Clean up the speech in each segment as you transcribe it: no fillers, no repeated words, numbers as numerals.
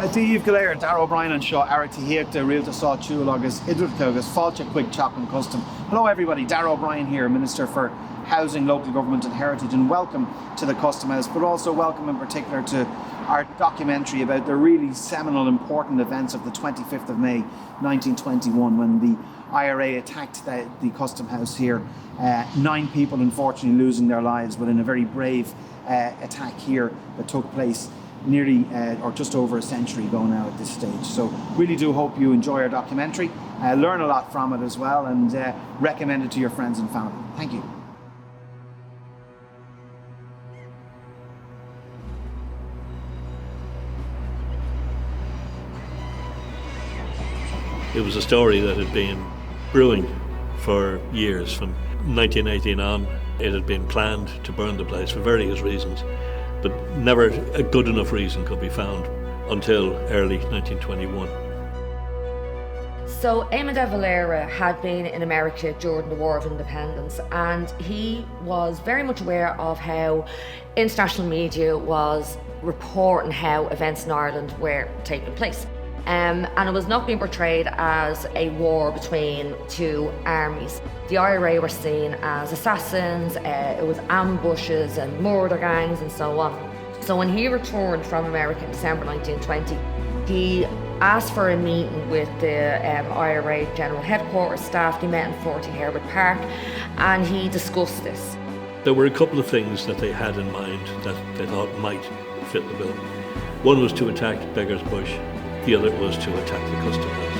Díomh Galéir, Dar O'Brien and Shaw Aratihiachta Realta Saw Chualagus Idrutkogus Falcha Quick Chapman Custom. Hello everybody, Dar O'Brien here, Minister for Housing, Local Government and Heritage, and welcome to the Custom House, but also welcome in particular to our documentary about the really seminal important events of the 25th of May 1921 when the IRA attacked the Custom House here. 9 people unfortunately losing their lives, but in a very brave attack here that took place nearly or just over a century ago now at this stage. So really do hope you enjoy our documentary, learn a lot from it as well, and recommend it to your friends and family. Thank you. It was a story that had been brewing for years. From 1918 on, it had been planned to burn the place for various reasons, but never a good enough reason could be found until early 1921. So Eamon de Valera had been in America during the War of Independence, and he was very much aware of how international media was reporting how events in Ireland were taking place. And it was not being portrayed as a war between two armies. The IRA were seen as assassins, it was ambushes and murder gangs and so on. So when he returned from America in December 1920, he asked for a meeting with the IRA General Headquarters staff. They met in 40 Herbert Park and he discussed this. There were a couple of things that they had in mind that they thought might fit the bill. One was to attack Beggar's Bush. The other was to attack the Custom House.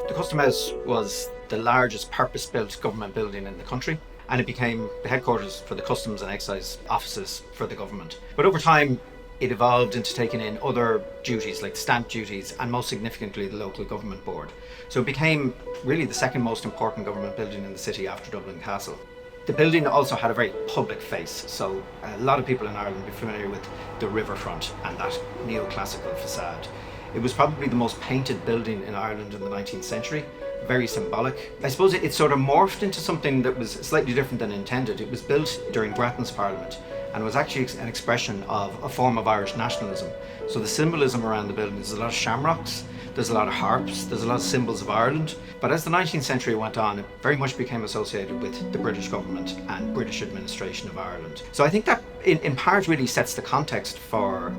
The Custom House was the largest purpose-built government building in the country, and it became the headquarters for the customs and excise offices for the government. But over time, it evolved into taking in other duties like stamp duties and most significantly the local government board. So it became really the second most important government building in the city after Dublin Castle. The building also had a very public face, so a lot of people in Ireland will be familiar with the riverfront and that neoclassical facade. It was probably the most painted building in Ireland in the 19th century, very symbolic. I suppose it sort of morphed into something that was slightly different than intended. It was built during Grattan's Parliament and was actually an expression of a form of Irish nationalism. So the symbolism around the building is a lot of shamrocks, there's a lot of harps, there's a lot of symbols of Ireland. But as the 19th century went on, it very much became associated with the British government and British administration of Ireland. So I think that in part really sets the context for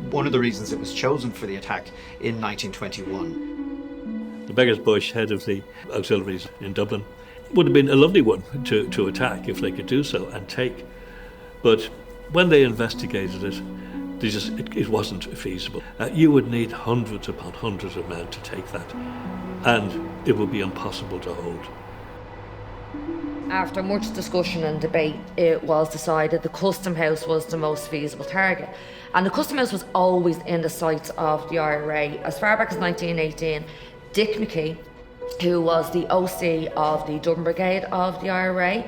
one of the reasons it was chosen for the attack in 1921. The Beggar's Bush, head of the auxiliaries in Dublin, would have been a lovely one to attack if they could do so and take. But when they investigated it, it wasn't feasible. You would need hundreds upon hundreds of men to take that, and it would be impossible to hold. After much discussion and debate, it was decided the Custom House was the most feasible target. And the Custom House was always in the sights of the IRA. As far back as 1918, Dick McKee, who was the OC of the Dublin Brigade of the IRA,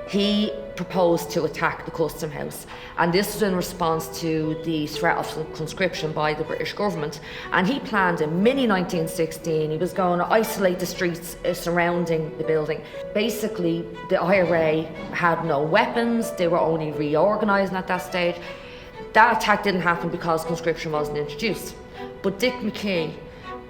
he proposed to attack the Custom House, and this was in response to the threat of conscription by the British government. And he planned in mini 1916, he was going to isolate the streets surrounding the building. Basically, the IRA had no weapons, they were only reorganising at that stage. That attack didn't happen because conscription wasn't introduced. But Dick McKee,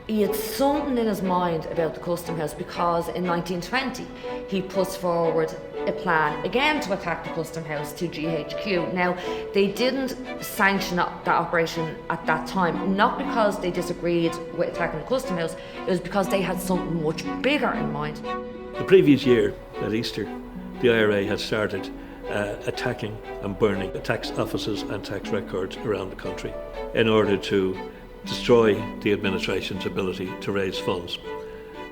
he had something in his mind about the Custom House because in 1920 he puts forward a plan again to attack the Custom House to GHQ. Now, they didn't sanction that operation at that time, not because they disagreed with attacking the Custom House, it was because they had something much bigger in mind. The previous year, at Easter, the IRA had started attacking and burning tax offices and tax records around the country in order to destroy the administration's ability to raise funds.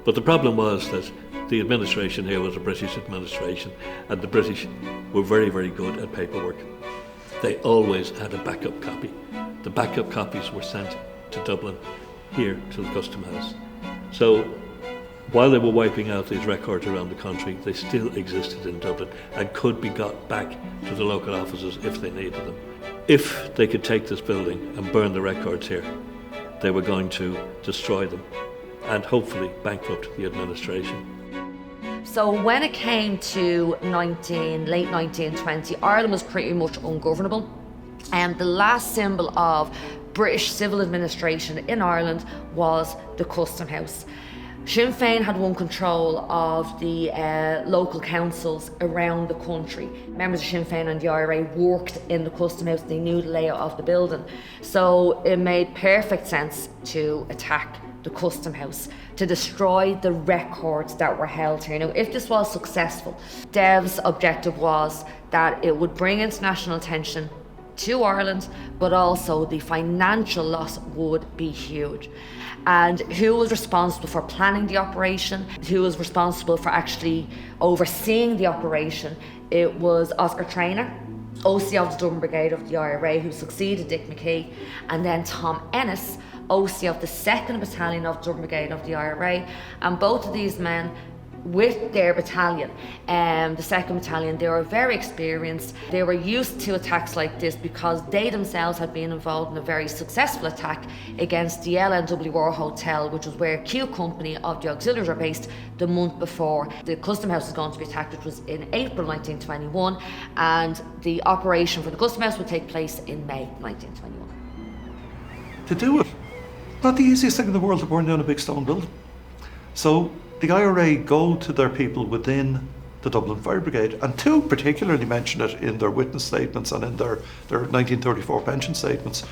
But the problem was that the administration here was a British administration, and the British were very, very good at paperwork. They always had a backup copy. The backup copies were sent to Dublin, here to the Custom House. So while they were wiping out these records around the country, they still existed in Dublin and could be got back to the local offices if they needed them. If they could take this building and burn the records here, they were going to destroy them and hopefully bankrupt the administration. So when it came to late 1920, Ireland was pretty much ungovernable. And the last symbol of British civil administration in Ireland was the Custom House. Sinn Féin had won control of the local councils around the country. Members of Sinn Féin and the IRA worked in the Custom House. They knew the layout of the building. So it made perfect sense to attack the Custom House, to destroy the records that were held here. Now, if this was successful, Dev's objective was that it would bring international attention to Ireland, but also the financial loss would be huge. And who was responsible for planning the operation? Who was responsible for actually overseeing the operation? It was Oscar Traynor, OC of the Dublin Brigade of the IRA, who succeeded Dick McKee, and then Tom Ennis, OC of the 2nd Battalion of the Dublin Brigade of the IRA. And both of these men, with their battalion, the 2nd Battalion, they were very experienced. They were used to attacks like this because they themselves had been involved in a very successful attack against the LNW Hotel, which was where Q Company of the auxiliaries were based the month before the Custom House was going to be attacked, which was in April 1921, and the operation for the Custom House would take place in May 1921. To do it, not the easiest thing in the world to burn down a big stone building. So the IRA go to their people within the Dublin Fire Brigade, and two particularly mention it in their witness statements and in their 1934 pension statements.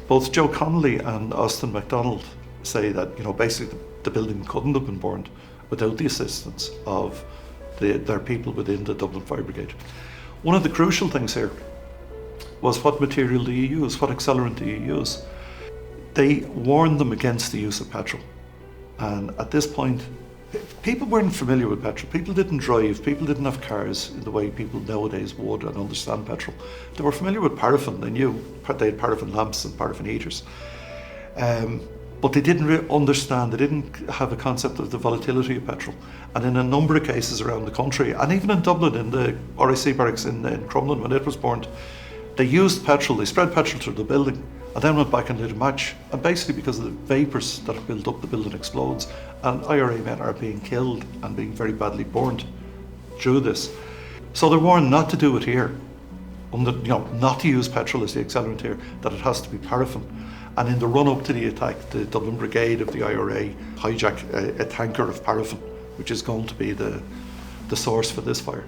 Both Joe Connolly and Austin MacDonald say that, basically the building couldn't have been burned without the assistance of their people within the Dublin Fire Brigade. One of the crucial things here was what material do you use, what accelerant do you use? They warned them against the use of petrol. And at this point, people weren't familiar with petrol. People didn't drive. People didn't have cars in the way people nowadays would and understand petrol. They were familiar with paraffin. They knew they had paraffin lamps and paraffin heaters. But they didn't understand, they didn't have a concept of the volatility of petrol. And in a number of cases around the country, and even in Dublin, in the RIC barracks in Crumlin, when it was burned, they used petrol, they spread petrol through the building, and then went back and lit a match. And basically because of the vapours that build up, the building explodes, and IRA men are being killed and being very badly burned through this. So they're warned not to do it here, not to use petrol as the accelerant here, that it has to be paraffin. And in the run-up to the attack, the Dublin Brigade of the IRA hijacked a tanker of paraffin, which is going to be the source for this fire.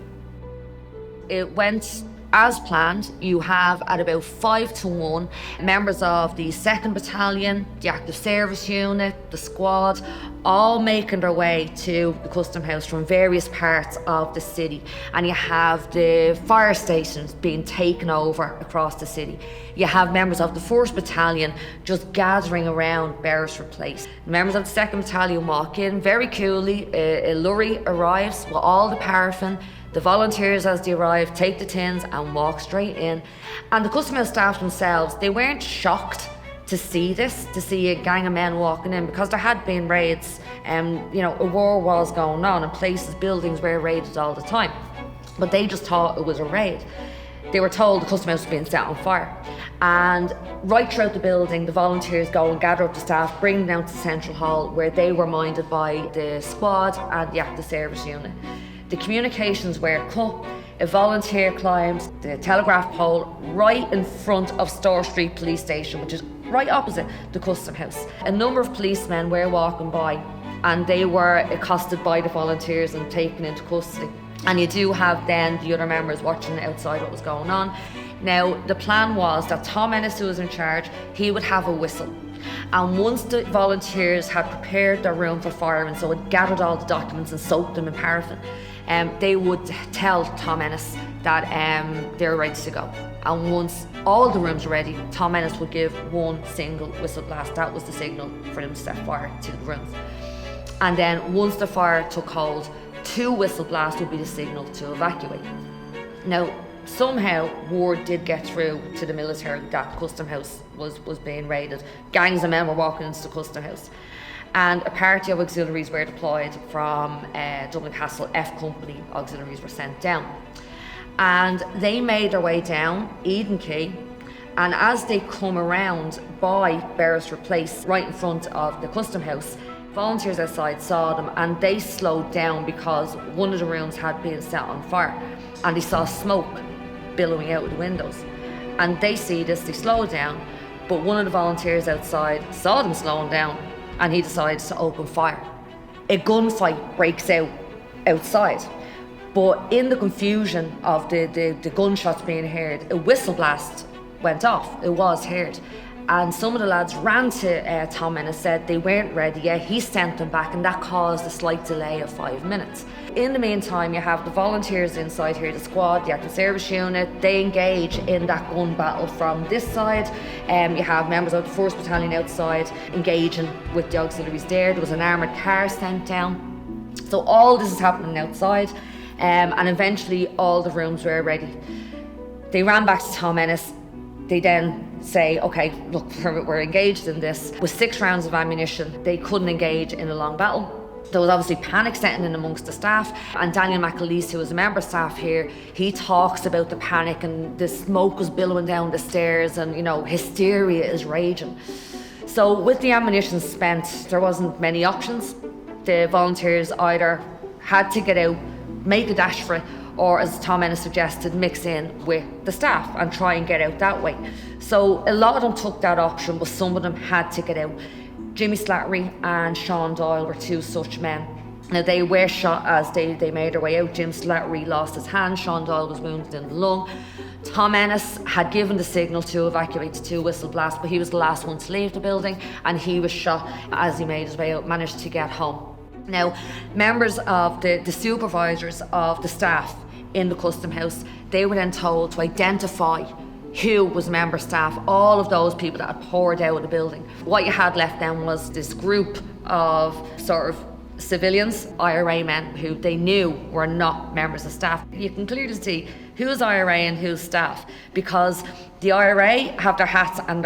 It went as planned. You have at about 5-1 members of the 2nd Battalion, the Active Service Unit, the squad, all making their way to the Custom House from various parts of the city. And you have the fire stations being taken over across the city. You have members of the 1st Battalion just gathering around Beresford Place. Members of the 2nd Battalion walk in very coolly. A lorry arrives with all the paraffin. The volunteers, as they arrive, take the tins and walk straight in. And the Custom House staff themselves, they weren't shocked to see this, to see a gang of men walking in, because there had been raids, a war was going on and places, buildings were raided all the time. But they just thought it was a raid. They were told the Custom House was being set on fire. And right throughout the building, the volunteers go and gather up the staff, bring them down to Central Hall, where they were minded by the squad and the Active Service Unit. The communications were cut. A volunteer climbs the telegraph pole right in front of Store Street Police Station, which is right opposite the Custom House. A number of policemen were walking by, and they were accosted by the volunteers and taken into custody. And you do have then the other members watching outside what was going on. Now, the plan was that Tom Ennis, who was in charge, he would have a whistle. And once the volunteers had prepared their room for firing, so had gathered all the documents and soaked them in paraffin, they would tell Tom Ennis that they were ready to go. And once all the rooms were ready, Tom Ennis would give one single whistle blast. That was the signal for them to set fire to the rooms. And then once the fire took hold, 2 whistle blasts would be the signal to evacuate. Now, somehow word did get through to the military that Custom House was being raided. Gangs of men were walking into the Custom House. And a party of auxiliaries were deployed from Dublin Castle. F Company auxiliaries were sent down. And they made their way down Eden Quay, and as they come around by Beresford Place, right in front of the Custom House, Volunteers outside saw them and they slowed down because one of the rooms had been set on fire and they saw smoke billowing out of the windows. And they see this, they slow down, but one of the volunteers outside saw them slowing down and he decides to open fire. A gunfight breaks out outside, but in the confusion of the gunshots being heard, a whistle blast went off. It was heard. And some of the lads ran to Tom and said they weren't ready yet. He sent them back and that caused a slight delay of 5 minutes. In the meantime, you have the volunteers inside here, the squad, the active service unit. They engage in that gun battle from this side. You have members of the 1st Battalion outside engaging with the auxiliaries there. There was an armoured car sent down. So all this is happening outside. And eventually all the rooms were ready. They ran back to Tom Ennis. They then say, okay, look, we're engaged in this. With 6 rounds of ammunition, they couldn't engage in a long battle. There was obviously panic setting in amongst the staff. And Daniel McAleese, who was a member of staff here, he talks about the panic and the smoke was billowing down the stairs and, hysteria is raging. So with the ammunition spent, there wasn't many options. The volunteers either had to get out, make a dash for it, or as Tom Ennis suggested, mix in with the staff and try and get out that way. So a lot of them took that option, but some of them had to get out. Jimmy Slattery and Sean Doyle were 2 such men. Now they were shot as they made their way out. Jim Slattery lost his hand, Sean Doyle was wounded in the lung. Tom Ennis had given the signal to evacuate the 2 whistle blasts, but he was the last one to leave the building and he was shot as he made his way out, managed to get home. Now, members of the supervisors of the staff in the Custom House, they were then told to identify who was member staff, all of those people that had poured out of the building. What you had left then was this group of sort of civilians, IRA men, who they knew were not members of staff. You can clearly see who's IRA and who's staff, because the IRA have their hats and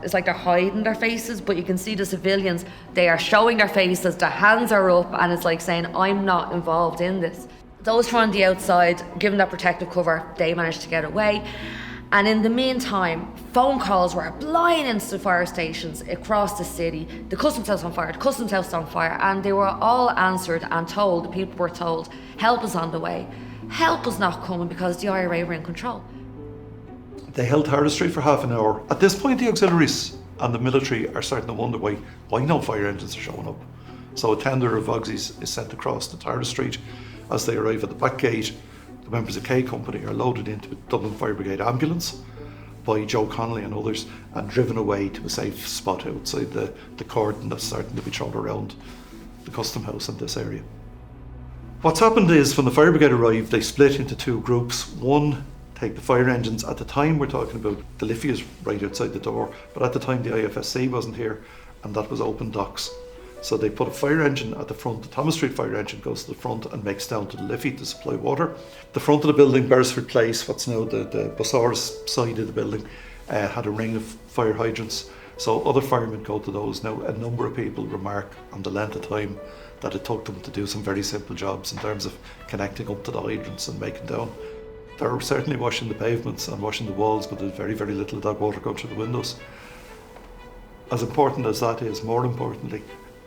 it's like they're hiding their faces, but you can see the civilians, they are showing their faces, their hands are up, and it's like saying, I'm not involved in this. Those from the outside, given that protective cover, they managed to get away. And in the meantime, phone calls were flying into the fire stations across the city. The Customs House on fire, the Customs House on fire, and they were all answered and told, the people were told, help is on the way. Help was not coming because the IRA were in control. They held Tara Street for half an hour. At this point, the auxiliaries and the military are starting to wonder why no fire engines are showing up. So a tender of Auxies is sent across to Tara Street. As they arrive at the back gate, the members of K Company are loaded into a Dublin Fire Brigade ambulance by Joe Connolly and others and driven away to a safe spot outside the cordon that's starting to be thrown around the Custom House in this area. What's happened is when the Fire Brigade arrived, they split into 2 groups. One take the fire engines. At the time we're talking about, the Liffey is right outside the door, but at the time the IFSC wasn't here and that was open docks. So they put a fire engine at the front. The Thomas Street fire engine goes to the front and makes down to the Liffey to supply water. The front of the building, Beresford Place, what's now the Bossaurs side of the building, had a ring of fire hydrants. So other firemen go to those. Now a number of people remark on the length of time that it took them to do some very simple jobs in terms of connecting up to the hydrants and making down. They're certainly washing the pavements and washing the walls, but there's very, very little of that water going through the windows. As important as that is, more importantly,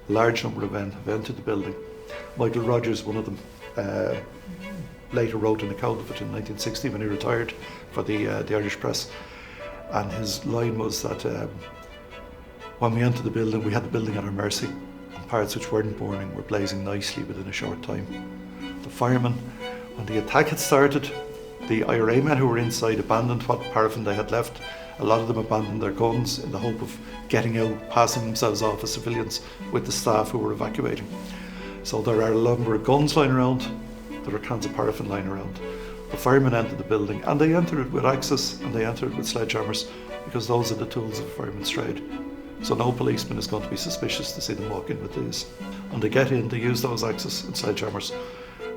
a large number of men have entered the building. Michael Rogers, one of them, later wrote an account of it in 1960 when he retired for the Irish Press. And his line was that when we entered the building, we had the building at our mercy, and parts which weren't burning were blazing nicely within a short time. The firemen, when the attack had started, the IRA men who were inside abandoned what paraffin they had left. A lot of them abandoned their guns in the hope of getting out, passing themselves off as civilians with the staff who were evacuating. So there are a number of guns lying around, there are cans of paraffin lying around. The firemen entered the building, and they entered it with axes and they entered it with sledgehammers, because those are the tools of a fireman's trade. So no policeman is going to be suspicious to see them walk in with these. And they get in, they use those axes and sledgehammers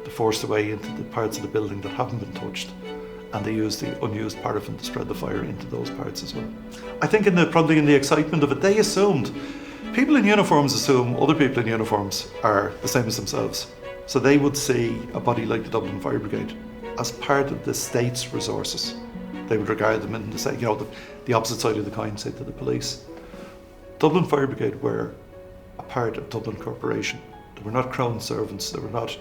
to force their way into the parts of the building that haven't been touched. And they use the unused paraffin to spread the fire into those parts as well. I think probably in the excitement of it, they assumed, people in uniforms assume other people in uniforms are the same as themselves. So they would see a body like the Dublin Fire Brigade as part of the state's resources. They would regard them in the opposite side of the coin, say, to the police. Dublin Fire Brigade were a part of Dublin Corporation. They were not Crown servants, they were not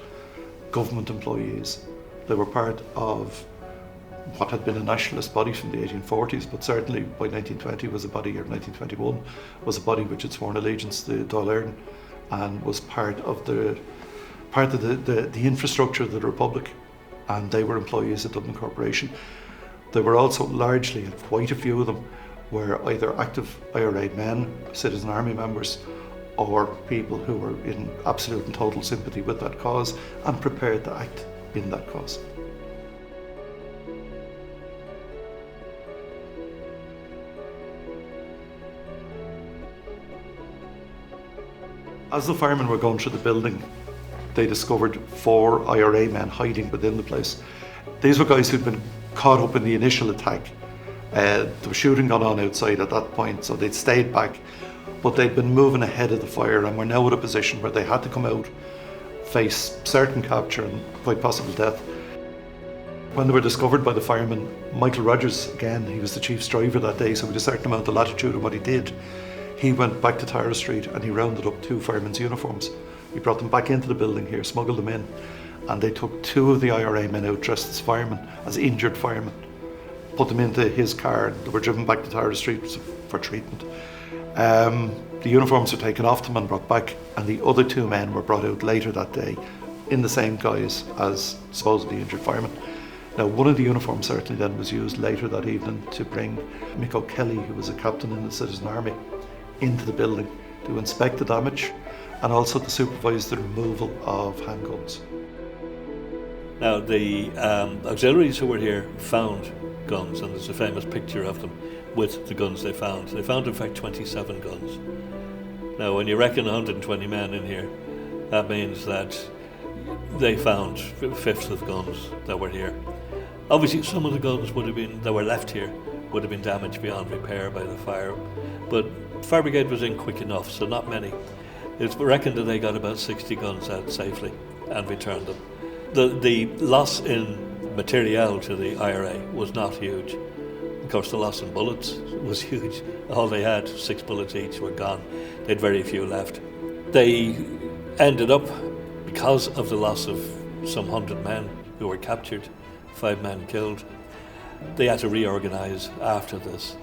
government employees. They were part of what had been a nationalist body from the 1840s, but certainly by 1920 was a body, or 1921 was a body which had sworn allegiance to Dáil Éireann and was part of the infrastructure of the Republic, and they were employees of Dublin Corporation. They were also largely, and quite a few of them, were either active IRA men, citizen army members, or people who were in absolute and total sympathy with that cause and prepared to act in that cause. As the firemen were going through the building, they discovered 4 IRA men hiding within the place. These were guys who'd been caught up in the initial attack. There was shooting going on outside at that point, so they'd stayed back, but they'd been moving ahead of the fire and were now at a position where they had to come out, face certain capture and quite possible death. When they were discovered by the firemen, Michael Rogers, again, he was the chief's driver that day, so with a certain amount of latitude in what he did, he went back to Tara Street and he rounded up 2 firemen's uniforms. He brought them back into the building here, smuggled them in, and they took 2 of the IRA men out dressed as firemen, as injured firemen, put them into his car, and they were driven back to Tara Street for treatment. The uniforms were taken off them and brought back, and the other 2 men were brought out later that day in the same guise as supposedly injured firemen. Now, one of the uniforms certainly then was used later that evening to bring Mick O'Kelly, who was a captain in the Citizen Army, into the building to inspect the damage and also to supervise the removal of handguns. Now, the auxiliaries who were here found guns, and there's a famous picture of them with the guns they found. They found, in fact, 27 guns. Now, when you reckon 120 men in here, that means that they found 1/5 of guns that were here. Obviously, some of the guns that were left here would have been damaged beyond repair by the fire, but the fire brigade was in quick enough, so not many. It's reckoned that they got about 60 guns out safely and returned them. The loss in materiel to the IRA was not huge. Of course, the loss in bullets was huge. All they had, 6 bullets each, were gone. They had very few left. They ended up, because of the loss of some 100 men who were captured, 5 men killed, they had to reorganise after this.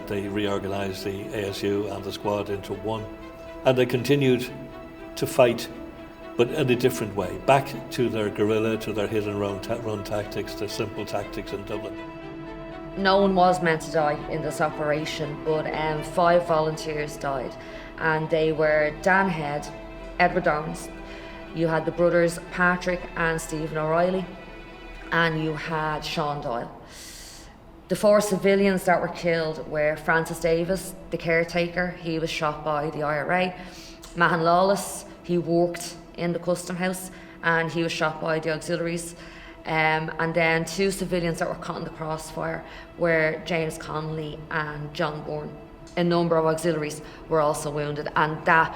They reorganised the ASU and the squad into one, and they continued to fight, but in a different way, back to their guerrilla, to their hit and run tactics, their simple tactics in Dublin. No one was meant to die in this operation, but 5 volunteers died, and they were Dan Head, Edward Downs, you had the brothers Patrick and Stephen O'Reilly, and you had Sean Doyle. The 4 civilians that were killed were Francis Davis, the caretaker, he was shot by the IRA. Mahan Lawless, he worked in the custom house and he was shot by the auxiliaries. And then 2 civilians that were caught in the crossfire were James Connolly and John Bourne. A number of auxiliaries were also wounded, and that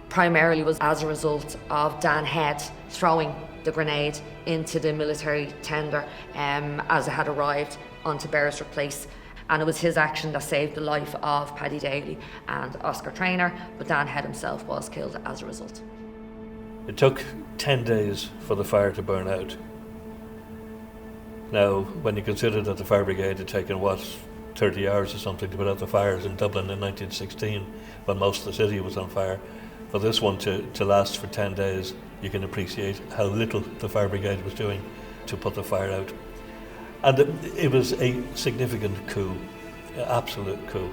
primarily was as a result of Dan Head throwing the grenade into the military tender as it had arrived onto Beresford Place, and it was his action that saved the life of Paddy Daly and Oscar Traynor, but Dan Head himself was killed as a result. It took 10 days for the fire to burn out. Now, when you consider that the fire brigade had taken, 30 hours or something to put out the fires in Dublin in 1916, when most of the city was on fire, for this one to last for 10 days, you can appreciate how little the fire brigade was doing to put the fire out. And it was a significant coup, absolute coup.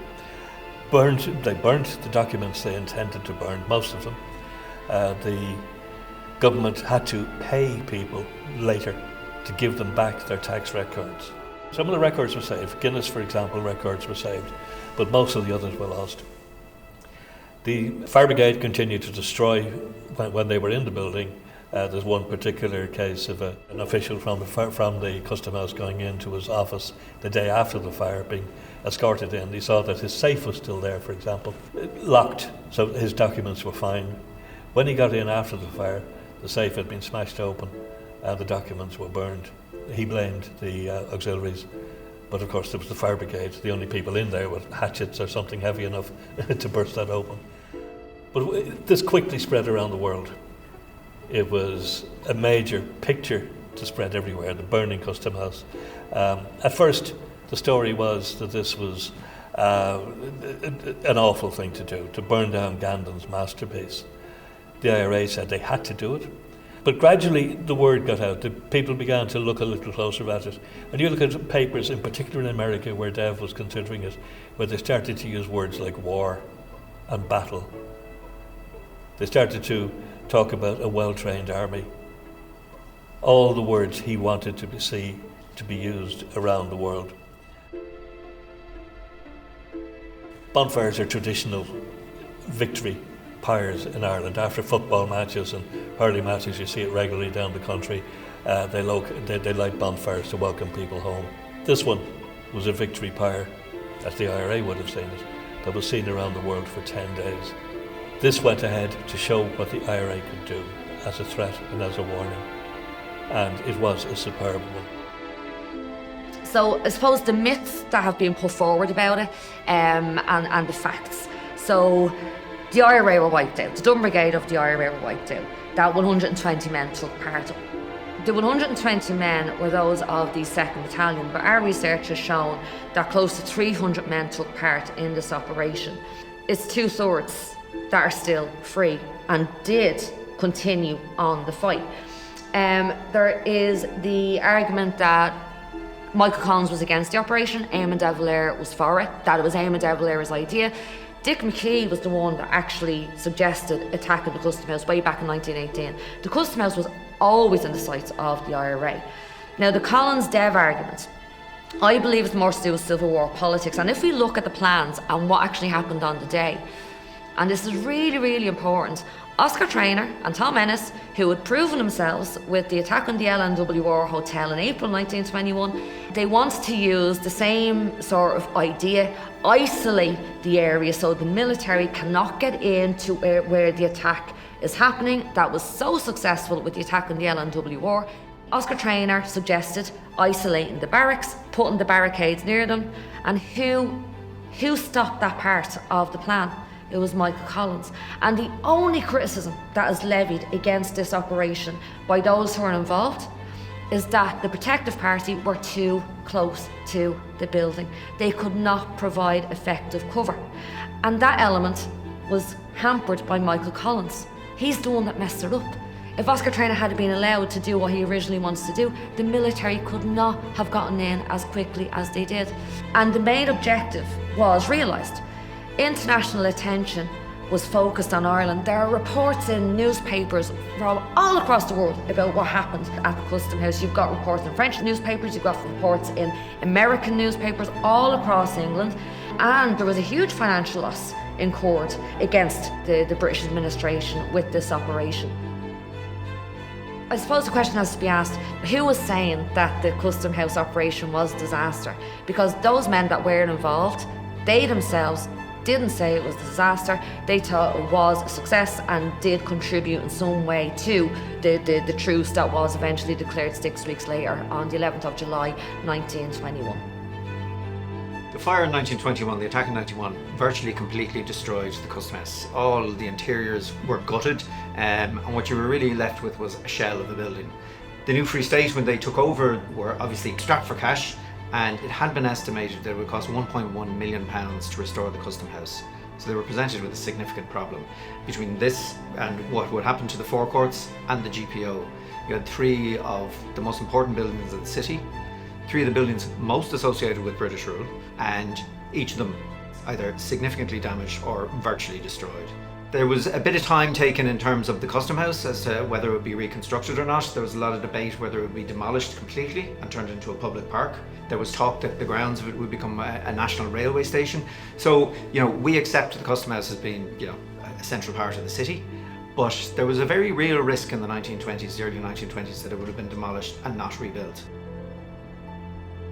They burnt the documents they intended to burn, most of them. The government had to pay people later to give them back their tax records. Some of the records were saved. Guinness, for example, records were saved, but most of the others were lost. The fire brigade continued to destroy when they were in the building. There's one particular case of an official from the Custom House going into his office the day after the fire, being escorted in. He saw that his safe was still there, for example, locked, so his documents were fine. When he got in after the fire, the safe had been smashed open and the documents were burned. He blamed the auxiliaries, but of course there was the fire brigade, the only people in there with hatchets or something heavy enough to burst that open. But this quickly spread around the world. It was a major picture to spread everywhere, the burning Custom House. At first, the story was that this was an awful thing to do, to burn down Gandon's masterpiece. The IRA said they had to do it. But gradually the word got out. The people began to look a little closer at it. And you look at papers, in particular in America, where Dev was considering it, where they started to use words like war and battle. They started to talk about a well-trained army. All the words he wanted to see to be used around the world. Bonfires are traditional victory pyres in Ireland. After football matches and hurling matches, you see it regularly down the country. They light bonfires to welcome people home. This one was a victory pyre, as the IRA would have seen it, that was seen around the world for 10 days. This went ahead to show what the IRA could do as a threat and as a warning. And it was a superb one. So I suppose the myths that have been put forward about it and the facts. So the IRA were wiped out. The Dublin Brigade of the IRA were wiped out. That 120 men took part. The 120 men were those of the 2nd Battalion, but our research has shown that close to 300 men took part in this operation. It's 2/3 that are still free and did continue on the fight. There is the argument that Michael Collins was against the operation, Eamon de Valera was for it, that it was Eamon de Valera's idea. Dick McKee was the one that actually suggested attacking the Custom House way back in 1918. The Custom House was always in the sights of the IRA. Now, the Collins-Dev argument, I believe it's more to do with Civil War politics. And if we look at the plans and what actually happened on the day, and this is really, really important, Oscar Traynor and Tom Ennis, who had proven themselves with the attack on the LNWR Hotel in April 1921, they wanted to use the same sort of idea, isolate the area so the military cannot get into where the attack is happening. That was so successful with the attack on the LNWR. Oscar Traynor suggested isolating the barracks, putting the barricades near them, and who stopped that part of the plan? It was Michael Collins. And the only criticism that is levied against this operation by those who are involved is that the protective party were too close to the building. They could not provide effective cover. And that element was hampered by Michael Collins. He's the one that messed it up. If Oscar Traynor had been allowed to do what he originally wants to do, the military could not have gotten in as quickly as they did. And the main objective was realised. International attention was focused on Ireland. There are reports in newspapers from all across the world about what happened at the Custom House. You've got reports in French newspapers, you've got reports in American newspapers all across England, and there was a huge financial loss incurred against the British administration with this operation. I suppose the question has to be asked, who was saying that the Custom House operation was a disaster? Because those men that were involved, they themselves didn't say it was a disaster. They thought it was a success and did contribute in some way to the truce that was eventually declared 6 weeks later on the 11th of July 1921. The fire in 1921, the attack in 1991, virtually completely destroyed the Custom House. All the interiors were gutted, and what you were really left with was a shell of the building. The New Free State, when they took over, were obviously strapped for cash, and it had been estimated that it would cost £1.1 million to restore the Custom House. So they were presented with a significant problem. Between this and what would happen to the forecourts and the GPO, you had three of the most important buildings of the city, three of the buildings most associated with British rule, and each of them either significantly damaged or virtually destroyed. There was a bit of time taken in terms of the Custom House as to whether it would be reconstructed or not. There was a lot of debate whether it would be demolished completely and turned into a public park. There was talk that the grounds of it would become a national railway station. So, we accept the Custom House as being, a central part of the city. But there was a very real risk in the 1920s, the early 1920s, that it would have been demolished and not rebuilt.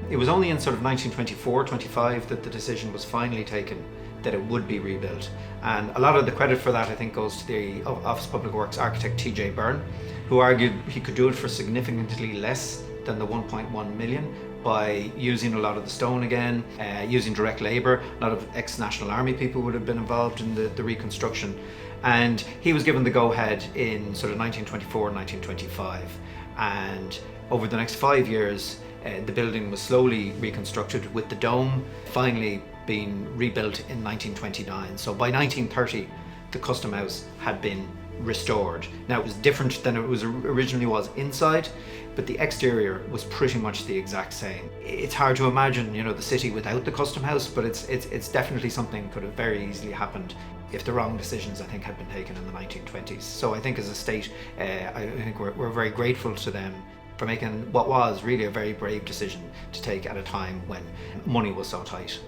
It was only in sort of 1924-25 that the decision was finally taken that it would be rebuilt. And a lot of the credit for that, I think, goes to the Office of Public Works architect T.J. Byrne, who argued he could do it for significantly less than the 1.1 million by using a lot of the stone again, using direct labour. A lot of ex-National Army people would have been involved in the reconstruction. And he was given the go-ahead in sort of 1924 and 1925. And over the next 5 years, the building was slowly reconstructed, with the dome finally being rebuilt in 1929. So by 1930, the Custom House had been restored. Now, it was different than it was originally was inside, but the exterior was pretty much the exact same. It's hard to imagine, the city without the Custom House, but it's definitely something that could have very easily happened if the wrong decisions, I think, had been taken in the 1920s. So I think as a state, I think we're very grateful to them for making what was really a very brave decision to take at a time when money was so tight.